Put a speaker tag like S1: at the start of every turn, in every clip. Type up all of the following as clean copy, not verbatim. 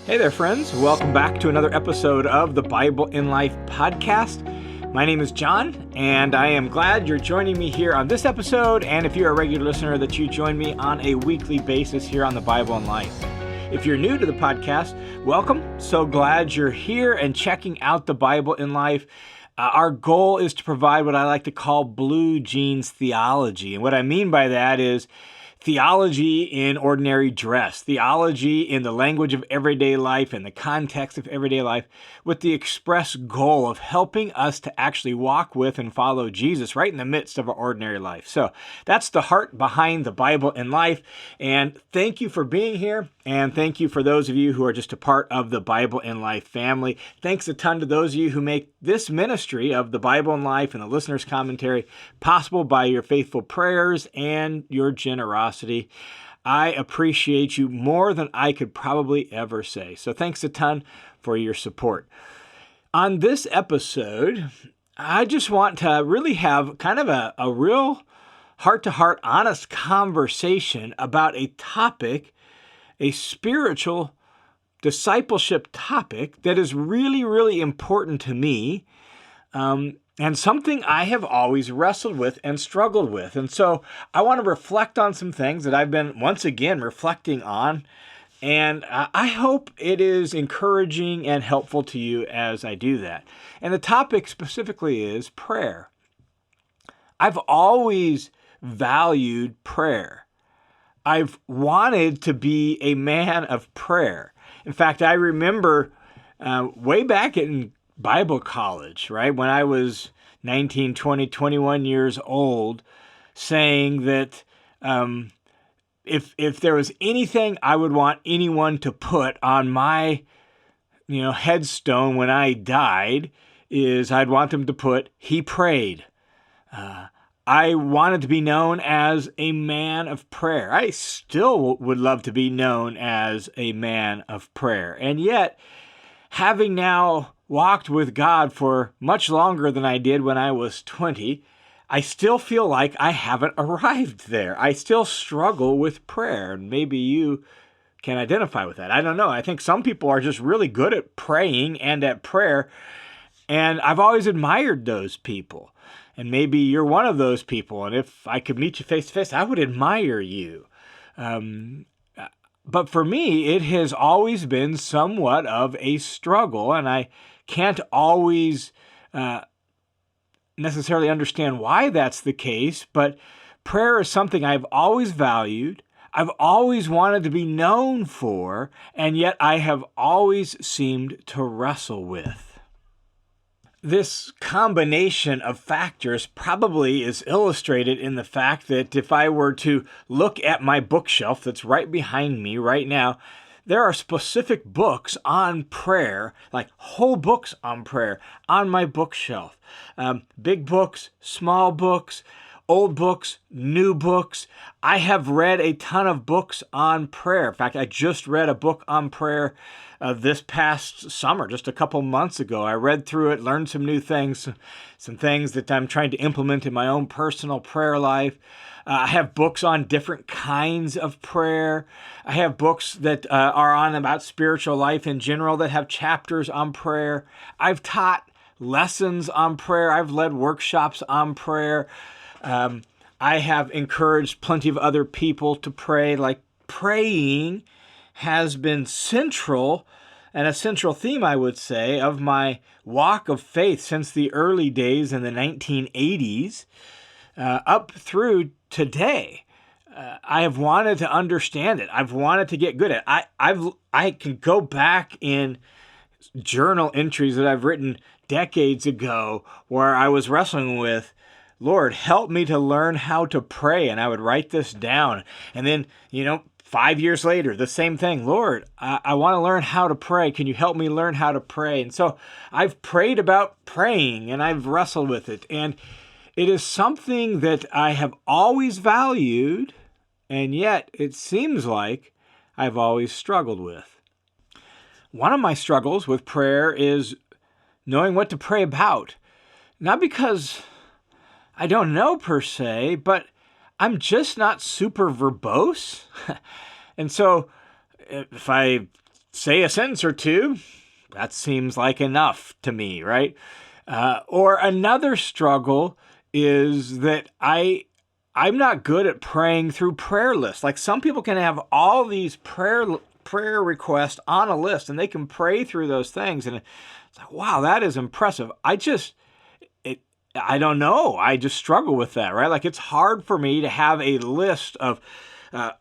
S1: Hey there, friends. Welcome back to another episode of the Bible in Life podcast. My name is John, and I am glad you're joining me here on this episode, and if you're a regular listener, that you join me on a weekly basis here on the Bible in Life. If you're new to the podcast, welcome. So glad you're here and checking out the Bible in Life. Our goal is to provide what I like to call blue jeans theology, and what I mean by that is theology in ordinary dress, theology in the language of everyday life, in the context of everyday life, with the express goal of helping us to actually walk with and follow Jesus right in the midst of our ordinary life. So that's the heart behind the Bible in Life. And thank you for being here. And thank you for those of you who are just a part of the Bible in Life family. Thanks a ton to those of you who make this ministry of the Bible in Life and the listener's commentary possible by your faithful prayers and your generosity. I appreciate you more than I could probably ever say. So thanks a ton for your support. On this episode, I just want to really have kind of a real heart-to-heart, honest conversation about a topic, a spiritual discipleship topic that is really, really important to me, and something I have always wrestled with and struggled with. And so I want to reflect on some things that I've been, once again, reflecting on, and I hope it is encouraging and helpful to you as I do that. And the topic specifically is prayer. I've always valued prayer. I've wanted to be a man of prayer. In fact, I remember way back in Bible college, right, when I was 19, 20, 21 years old, saying that if there was anything I would want anyone to put on my headstone when I died, is I'd want them to put, "He prayed." I wanted to be known as a man of prayer. I still would love to be known as a man of prayer. And yet, having now walked with God for much longer than I did when I was 20, I still feel like I haven't arrived there. I still struggle with prayer. And maybe you can identify with that. I don't know. I think some people are just really good at praying and at prayer. And I've always admired those people. And maybe you're one of those people. And if I could meet you face to face, I would admire you. But for me, it has always been somewhat of a struggle. And I can't always necessarily understand why that's the case. But prayer is something I've always valued. I've always wanted to be known for. And yet I have always seemed to wrestle with. This combination of factors probably is illustrated in the fact that if I were to look at my bookshelf that's right behind me right now, there are specific books on prayer, like whole books on prayer, on my bookshelf. Big books, small books, old books, new books. I have read a ton of books on prayer. In fact, I just read a book on prayer this past summer, just a couple months ago. I read through it, learned some new things, some things that I'm trying to implement in my own personal prayer life. I have books on different kinds of prayer. I have books that are on about spiritual life in general that have chapters on prayer. I've taught lessons on prayer. I've led workshops on prayer. I have encouraged plenty of other people to pray. Like, praying has been central, and a central theme, I would say, of my walk of faith since the early days in the 1980s up through today. I have wanted to understand it. I've wanted to get good at it. I can go back in journal entries that I've written decades ago where I was wrestling with, "Lord, help me to learn how to pray." And I would write this down. And then, 5 years later, the same thing. "Lord, I want to learn how to pray. Can you help me learn how to pray?" And so I've prayed about praying, and I've wrestled with it. And it is something that I have always valued, and yet it seems like I've always struggled with. One of my struggles with prayer is knowing what to pray about. Not because I don't know per se, but I'm just not super verbose. And so if I say a sentence or two. That seems like enough to me, right? Or another struggle is that I'm not good at praying through prayer lists. Like some people can have all these prayer requests on a list and they can pray through those things. And it's like, wow, that is impressive. I don't know. I just struggle with that, right? Like it's hard for me to have a list of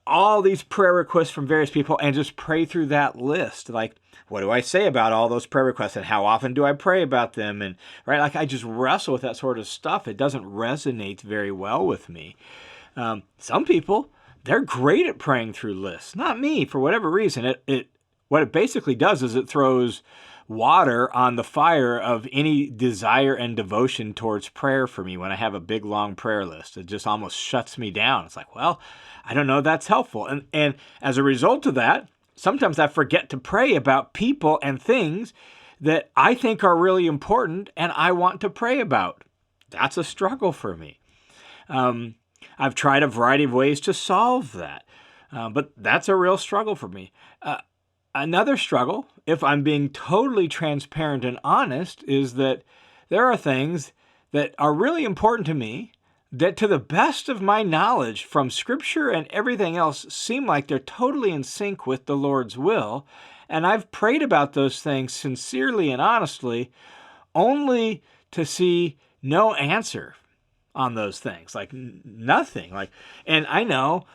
S1: all these prayer requests from various people and just pray through that list. Like, what do I say about all those prayer requests and how often do I pray about them? And right, like I just wrestle with that sort of stuff. It doesn't resonate very well with me. Some people, they're great at praying through lists. Not me, for whatever reason. What it basically does is it throws water on the fire of any desire and devotion towards prayer for me when I have a big, long prayer list. It just almost shuts me down. It's like, well, I don't know if that's helpful. And as a result of that, sometimes I forget to pray about people and things that I think are really important and I want to pray about. That's a struggle for me. I've tried a variety of ways to solve that, but that's a real struggle for me. Another struggle, if I'm being totally transparent and honest, is that there are things that are really important to me that, to the best of my knowledge from Scripture and everything else, seem like they're totally in sync with the Lord's will. And I've prayed about those things sincerely and honestly, only to see no answer on those things, like nothing. And I know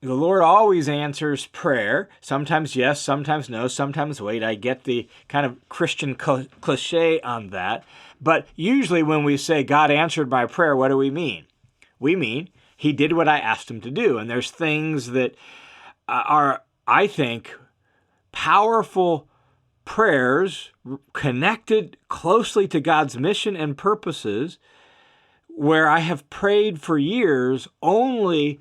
S1: the Lord always answers prayer. Sometimes yes, sometimes no, sometimes wait. I get the kind of Christian cliche on that. But usually when we say God answered my prayer, what do we mean? We mean He did what I asked Him to do. And there's things that are, I think, powerful prayers connected closely to God's mission and purposes, where I have prayed for years only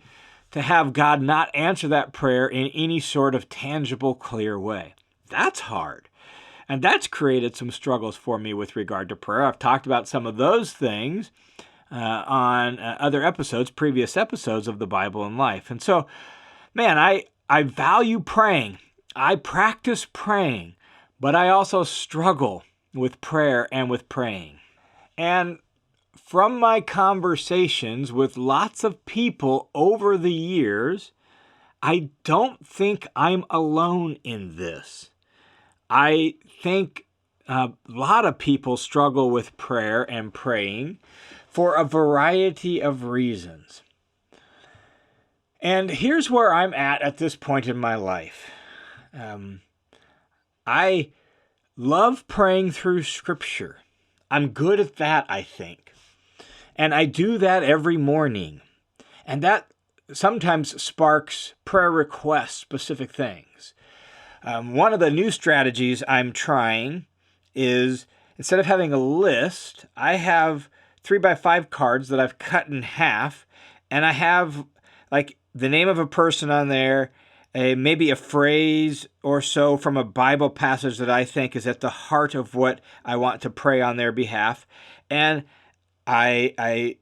S1: to have God not answer that prayer in any sort of tangible, clear way. That's hard. And that's created some struggles for me with regard to prayer. I've talked about some of those things on other episodes, previous episodes of the Bible and Life. And so, man, I value praying. I practice praying, but I also struggle with prayer and with praying. And from my conversations with lots of people over the years, I don't think I'm alone in this. I think a lot of people struggle with prayer and praying for a variety of reasons. And here's where I'm at this point in my life. I love praying through Scripture. I'm good at that, I think. And I do that every morning. And that sometimes sparks prayer requests, specific things. One of the new strategies I'm trying is, instead of having a list, I have 3x5 cards that I've cut in half, and I have like the name of a person on there, maybe a phrase or so from a Bible passage that I think is at the heart of what I want to pray on their behalf. And I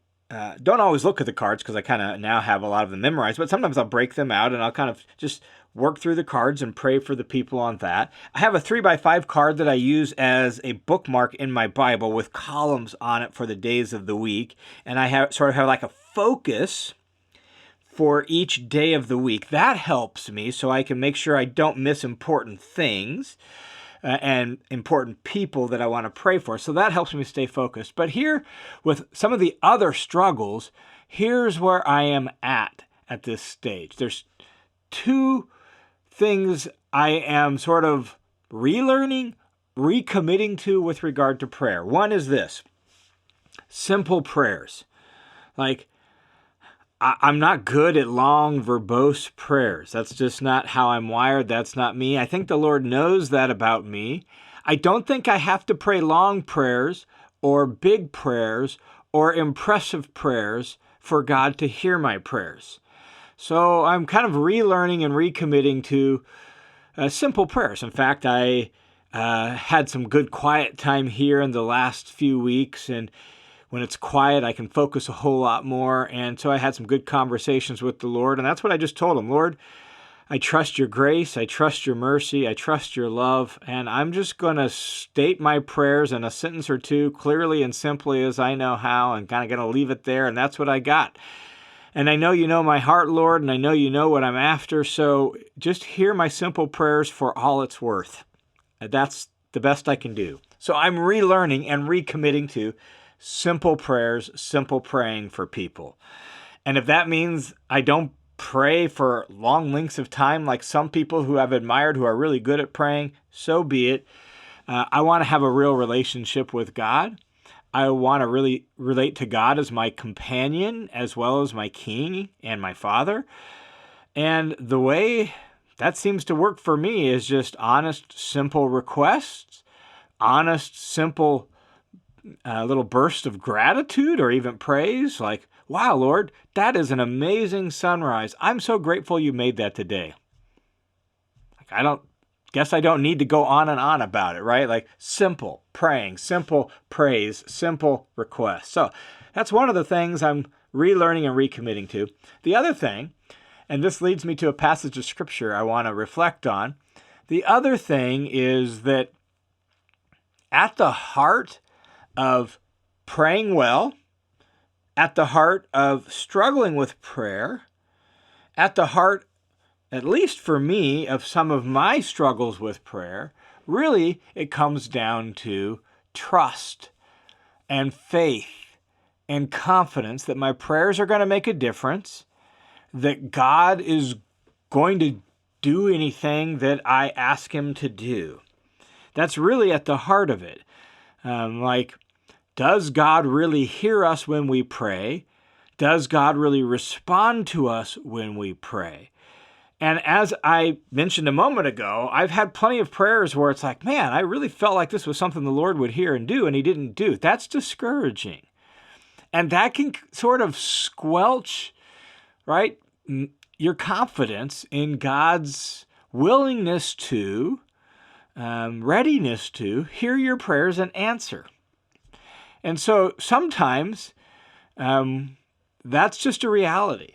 S1: don't always look at the cards because I kind of now have a lot of them memorized, but sometimes I'll break them out and I'll kind of just work through the cards and pray for the people on that. I have a 3x5 card that I use as a bookmark in my Bible with columns on it for the days of the week. And I have like a focus for each day of the week. That helps me so I can make sure I don't miss important things and important people that I want to pray for. So that helps me stay focused. But here, with some of the other struggles, here's where I am at this stage. There's two things I am sort of relearning, recommitting to with regard to prayer. One is this: simple prayers. Like, I'm not good at long, verbose prayers. That's just not how I'm wired. That's not me. I think the Lord knows that about me. I don't think I have to pray long prayers or big prayers or impressive prayers for God to hear my prayers. So I'm kind of relearning and recommitting to simple prayers. In fact, I had some good quiet time here in the last few weeks, and when it's quiet, I can focus a whole lot more. And so I had some good conversations with the Lord, and that's what I just told Him. Lord, I trust your grace, I trust your mercy, I trust your love, and I'm just going to state my prayers in a sentence or two, clearly and simply as I know how, and kind of going to leave it there, and that's what I got. And I know you know my heart, Lord, and I know you know what I'm after, so just hear my simple prayers for all it's worth. That's the best I can do. So I'm relearning and recommitting to simple prayers, simple praying for people. And if that means I don't pray for long lengths of time like some people who I've admired who are really good at praying, so be it. I want to have a real relationship with God. I want to really relate to God as my companion as well as my king and my father. And the way that seems to work for me is just honest, simple requests, honest, simple little burst of gratitude or even praise, like, wow, Lord, that is an amazing sunrise. I'm so grateful you made that today. Like, I don't need to go on and on about it, right? Like simple praying, simple praise, simple requests. So that's one of the things I'm relearning and recommitting to. The other thing, and this leads me to a passage of scripture I want to reflect on. The other thing is that at the heart of praying well, at the heart of struggling with prayer, at the heart, at least for me, of some of my struggles with prayer, really it comes down to trust and faith and confidence that my prayers are going to make a difference, that God is going to do anything that I ask him to do. That's really at the heart of it. Does God really hear us when we pray? Does God really respond to us when we pray? And as I mentioned a moment ago, I've had plenty of prayers where it's like, man, I really felt like this was something the Lord would hear and do, and he didn't do. That's discouraging. And that can sort of squelch, right, your confidence in God's willingness to, readiness to hear your prayers and answer. And so sometimes that's just a reality.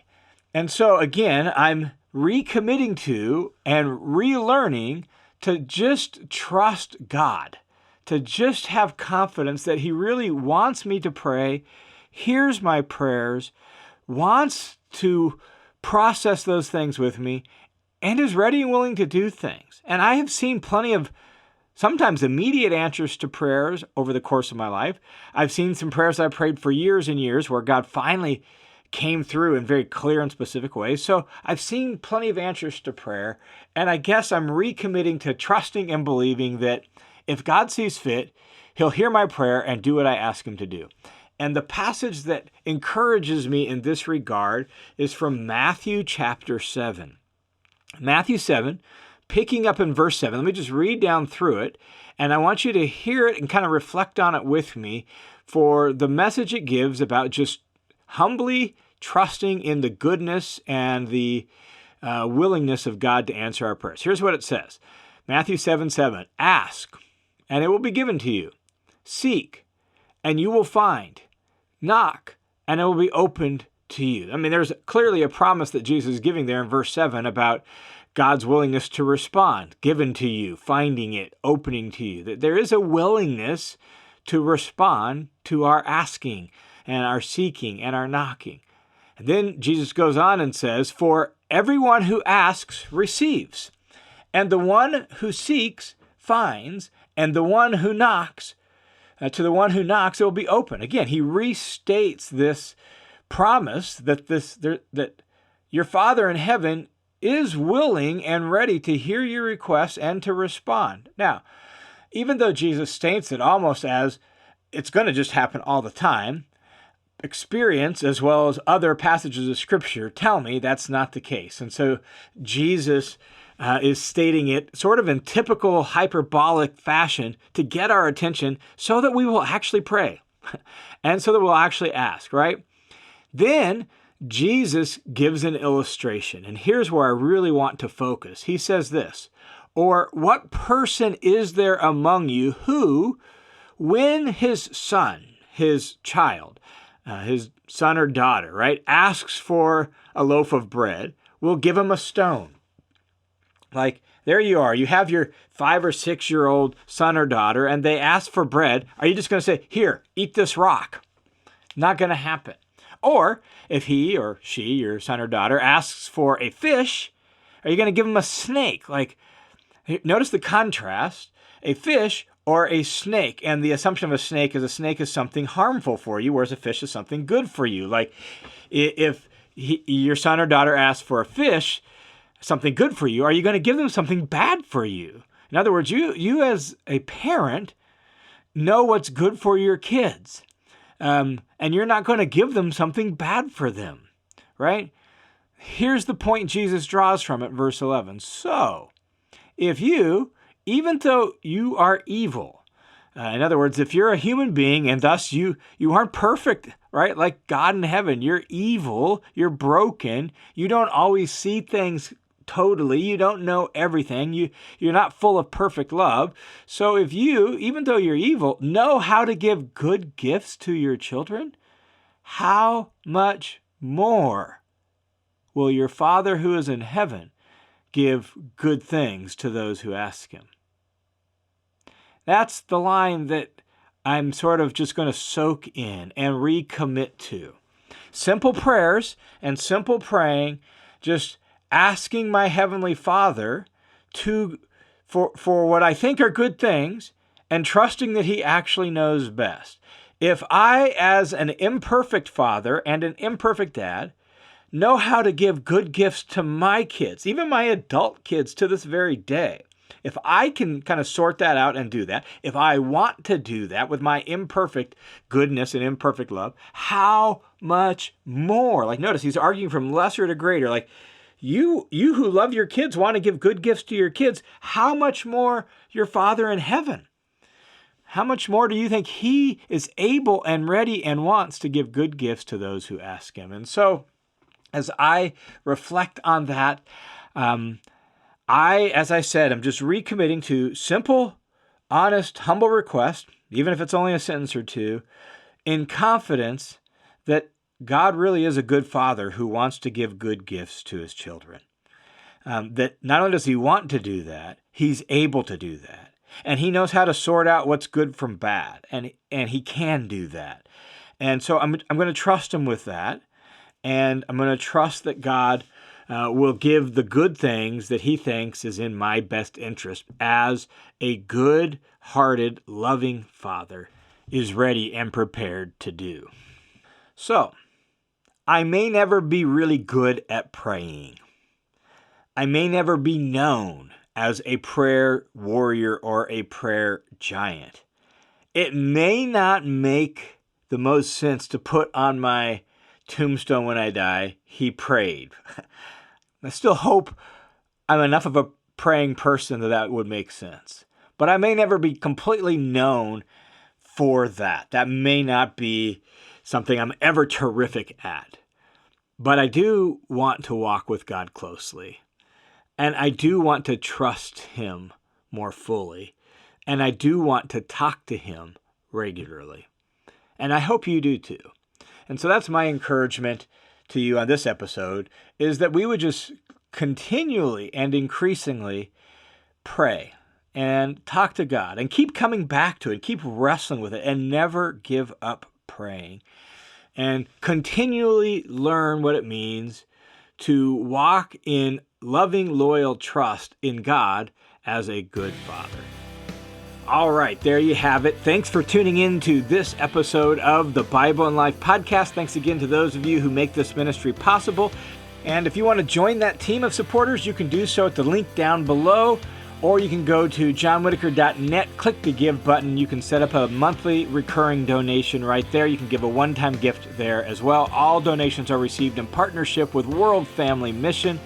S1: And so again, I'm recommitting to and relearning to just trust God, to just have confidence that he really wants me to pray, hears my prayers, wants to process those things with me, and is ready and willing to do things. And I have seen plenty of sometimes immediate answers to prayers over the course of my life. I've seen some prayers I prayed for years and years where God finally came through in very clear and specific ways. So I've seen plenty of answers to prayer, and I guess I'm recommitting to trusting and believing that if God sees fit, he'll hear my prayer and do what I ask him to do. And the passage that encourages me in this regard is from Matthew chapter 7. Matthew 7, picking up in verse 7. Let me just read down through it, and I want you to hear it and kind of reflect on it with me for the message it gives about just humbly trusting in the goodness and the willingness of God to answer our prayers. Here's what it says. Matthew 7:7. Ask, and it will be given to you. Seek, and you will find. Knock, and it will be opened to you. I mean, there's clearly a promise that Jesus is giving there in verse 7 about God's willingness to respond, given to you, finding it, opening to you. That there is a willingness to respond to our asking and our seeking and our knocking. And then Jesus goes on and says, for everyone who asks receives, and the one who seeks finds, and the one who knocks, to the one who knocks, it will be open. Again, he restates this promise that your Father in heaven is willing and ready to hear your requests and to respond. Now, even though Jesus states it almost as it's going to just happen all the time, experience as well as other passages of Scripture tell me that's not the case. And so Jesus is stating it sort of in typical hyperbolic fashion to get our attention so that we will actually pray and so that we'll actually ask, right? Then Jesus gives an illustration, and here's where I really want to focus. He says this, or what person is there among you who, when his son, his child, his son or daughter, right, asks for a loaf of bread, will give him a stone? Like, there you are. You have your 5 or 6-year-old son or daughter, and they ask for bread. Are you just going to say, here, eat this rock? Not going to happen. Or if he or she, your son or daughter, asks for a fish, are you going to give them a snake? Like, notice the contrast. A fish or a snake. And the assumption of a snake is something harmful for you, whereas a fish is something good for you. Like, if your son or daughter asks for a fish, something good for you, are you going to give them something bad for you? In other words, you as a parent know what's good for your kids. And you're not going to give them something bad for them, right? Here's the point Jesus draws from it, verse 11. So, if you, even though you are evil, in other words, if you're a human being and thus you aren't perfect, right? Like God in heaven, you're evil, you're broken, you don't always see things totally, you don't know everything, you're not full of perfect love. So if you, even though you're evil, know how to give good gifts to your children, how much more will your Father who is in heaven give good things to those who ask him? That's the line that I'm sort of just going to soak in and recommit to. Simple prayers and simple praying, just asking my Heavenly Father for what I think are good things and trusting that he actually knows best. If I, as an imperfect father and an imperfect dad, know how to give good gifts to my kids, even my adult kids to this very day, if I can kind of sort that out and do that, if I want to do that with my imperfect goodness and imperfect love, how much more? Like, notice he's arguing from lesser to greater. Like, you who love your kids want to give good gifts to your kids. How much more your Father in heaven? How much more do you think he is able and ready and wants to give good gifts to those who ask him? And so, as I reflect on that, as I said, I'm just recommitting to simple, honest, humble request, even if it's only a sentence or two, in confidence that God really is a good father who wants to give good gifts to his children. That not only does he want to do that, he's able to do that. And he knows how to sort out what's good from bad. And he can do that. And so I'm going to trust him with that. And I'm going to trust that God will give the good things that he thinks is in my best interest as a good-hearted, loving father is ready and prepared to do. So, I may never be really good at praying. I may never be known as a prayer warrior or a prayer giant. It may not make the most sense to put on my tombstone when I die, he prayed. I still hope I'm enough of a praying person that would make sense. But I may never be completely known for that. That may not be something I'm ever terrific at. But I do want to walk with God closely. And I do want to trust him more fully. And I do want to talk to him regularly. And I hope you do too. And so that's my encouragement to you on this episode, is that we would just continually and increasingly pray and talk to God and keep coming back to it, keep wrestling with it, and never give up praying. And continually learn what it means to walk in loving, loyal trust in God as a good Father. All right, there you have it. Thanks for tuning in to this episode of the Bible and Life podcast. Thanks again to those of you who make this ministry possible. And if you want to join that team of supporters, you can do so at the link down below, or you can go to johnwhitaker.net, click the Give button. You can set up a monthly recurring donation right there. You can give a one-time gift there as well. All donations are received in partnership with World Family Mission,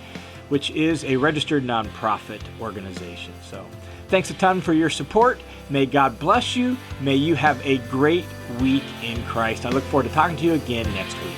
S1: which is a registered nonprofit organization. So thanks a ton for your support. May God bless you. May you have a great week in Christ. I look forward to talking to you again next week.